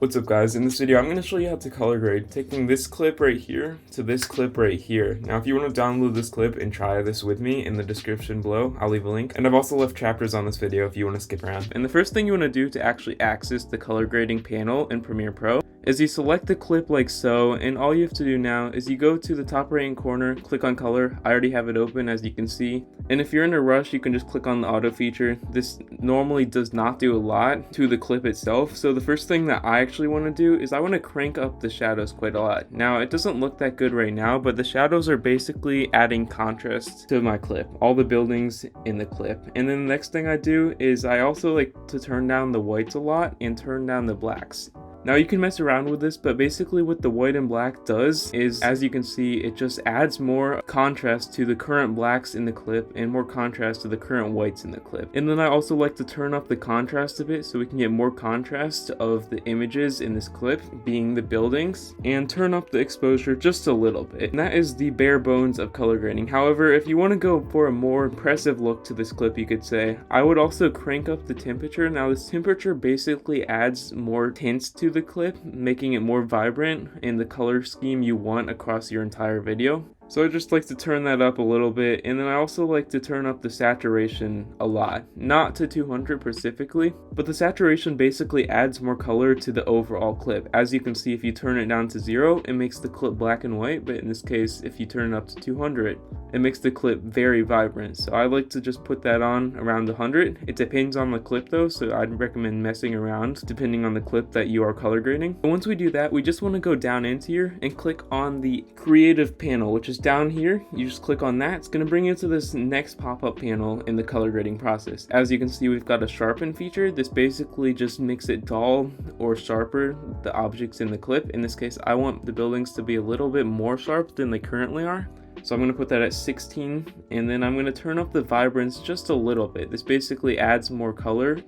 What's up guys, in this video I'm going to show you how to color grade, taking this clip right here to this clip right here. Now if you want to download this clip and try this with me, in the description below I'll leave a link, and I've also left chapters on this video if you want to skip around. And the first thing you want to do to actually access the color grading panel in Premiere Pro is you select the clip like so, and all you have to do now is you go to the top right hand corner, click on color. I already have it open as you can see, and if you're in a rush you can just click on the auto feature. This normally does not do a lot to the clip itself, so the first thing that I actually want to do is I want to crank up the shadows quite a lot. Now it doesn't look that good right now, but the shadows are basically adding contrast to my clip, all the buildings in the clip. And then the next thing I do is I also like to turn down the whites a lot and turn down the blacks. Now you can mess around with this, but basically what the white and black does is, as you can see, it just adds more contrast to the current blacks in the clip and more contrast to the current whites in the clip. And then I also like to turn up the contrast a bit so we can get more contrast of the images in this clip, being the buildings, and turn up the exposure just a little bit. And that is the bare bones of color grading. However, if you want to go for a more impressive look to this clip, you could say, I would also crank up the temperature. Now this temperature basically adds more tints to the clip, making it more vibrant in the color scheme you want across your entire video. So I just like to turn that up a little bit, and then I also like to turn up the saturation a lot. Not to 200 specifically, but the saturation basically adds more color to the overall clip. As you can see, if you turn it down to 0, it makes the clip black and white, but in this case, if you turn it up to 200, it makes the clip very vibrant. So I like to just put that on around 100. It depends on the clip though, so I'd recommend messing around depending on the clip that you are color grading. But once we do that, we just want to go down into here and click on the creative panel, which is down here. You just click on that. It's going to bring you to this next pop-up panel in the color grading process. As you can see, we've got a sharpen feature. This basically just makes it dull or sharper the objects in the clip. In this case, I want the buildings to be a little bit more sharp than they currently are. So I'm going to put that at 16, and then I'm going to turn up the vibrance just a little bit. This basically adds more color.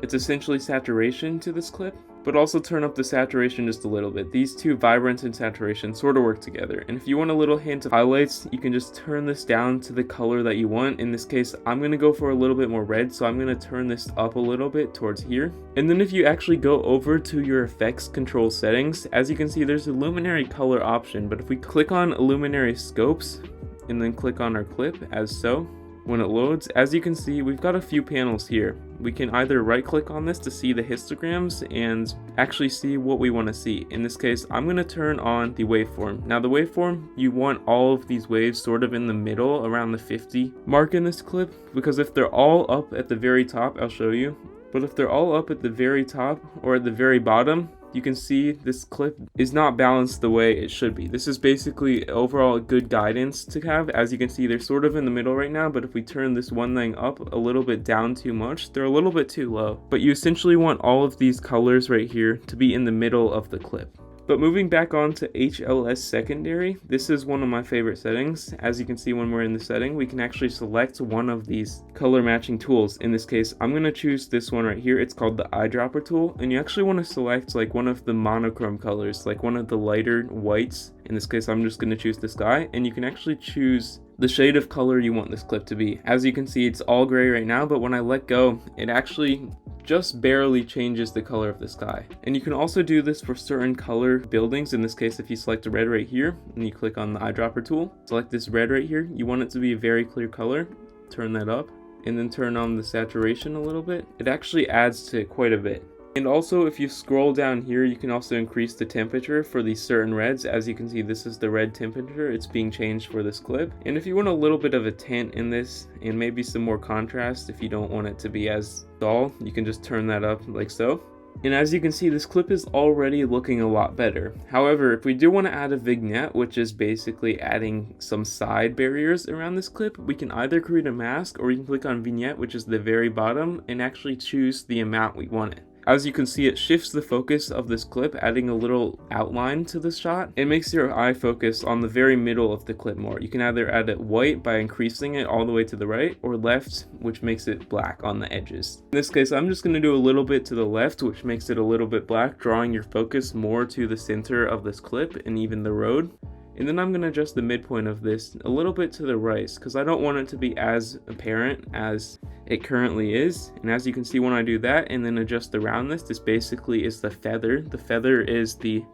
It's essentially saturation to this clip, but also turn up the saturation just a little bit. These two, vibrance and saturation, sort of work together. And if you want a little hint of highlights, you can just turn this down to the color that you want. In this case, I'm going to go for a little bit more red, so I'm going to turn this up a little bit towards here. And then if you actually go over to your effects control settings, as you can see, there's a luminary color option, but if we click on luminary scopes and then click on our clip as so, when it loads, as you can see, we've got a few panels here. We can either right click on this to see the histograms and actually see what we want to see. In this case, I'm going to turn on the waveform. Now the waveform, you want all of these waves sort of in the middle around the 50 mark in this clip, because if they're all up at the very top, I'll show you, but if they're all up at the very top or at the very bottom, you can see this clip is not balanced the way it should be. This is basically overall good guidance to have. As you can see, they're sort of in the middle right now, but if we turn this one thing up a little bit down too much, they're a little bit too low. But you essentially want all of these colors right here to be in the middle of the clip. But moving back on to HLS Secondary, this is one of my favorite settings. As you can see, when we're in the setting, we can actually select one of these color matching tools. In this case, I'm going to choose this one right here. It's called the eyedropper tool, and you actually want to select like one of the monochrome colors, like one of the lighter whites. In this case, I'm just going to choose the sky, and you can actually choose the shade of color you want this clip to be. As you can see, it's all gray right now, but when I let go, it actually just barely changes the color of the sky. And you can also do this for certain color buildings. In this case, if you select a red right here and you click on the eyedropper tool, select this red right here, you want it to be a very clear color, turn that up, and then turn on the saturation a little bit. It actually adds to it quite a bit. And also, if you scroll down here, you can also increase the temperature for these certain reds. As you can see, this is the red temperature. It's being changed for this clip. And if you want a little bit of a tint in this and maybe some more contrast, if you don't want it to be as dull, you can just turn that up like so. And as you can see, this clip is already looking a lot better. However, if we do want to add a vignette, which is basically adding some side barriers around this clip, we can either create a mask, or we can click on vignette, which is the very bottom, and actually choose the amount we want it. As you can see, it shifts the focus of this clip, adding a little outline to the shot. It makes your eye focus on the very middle of the clip more. You can either add it white by increasing it all the way to the right, or left, which makes it black on the edges. In this case, I'm just going to do a little bit to the left, which makes it a little bit black, drawing your focus more to the center of this clip and even the road. And then I'm going to adjust the midpoint of this a little bit to the right because I don't want it to be as apparent as it currently is. And as you can see when I do that and then adjust the roundness, this basically is the feather. The feather is the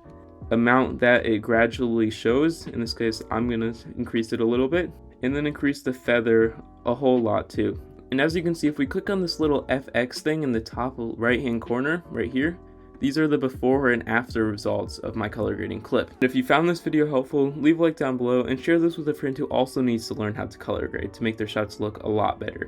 amount that it gradually shows. In this case, I'm going to increase it a little bit and then increase the feather a whole lot too. And as you can see, if we click on this little FX thing in the top right hand corner right here, these are the before and after results of my color grading clip. And if you found this video helpful, leave a like down below and share this with a friend who also needs to learn how to color grade to make their shots look a lot better.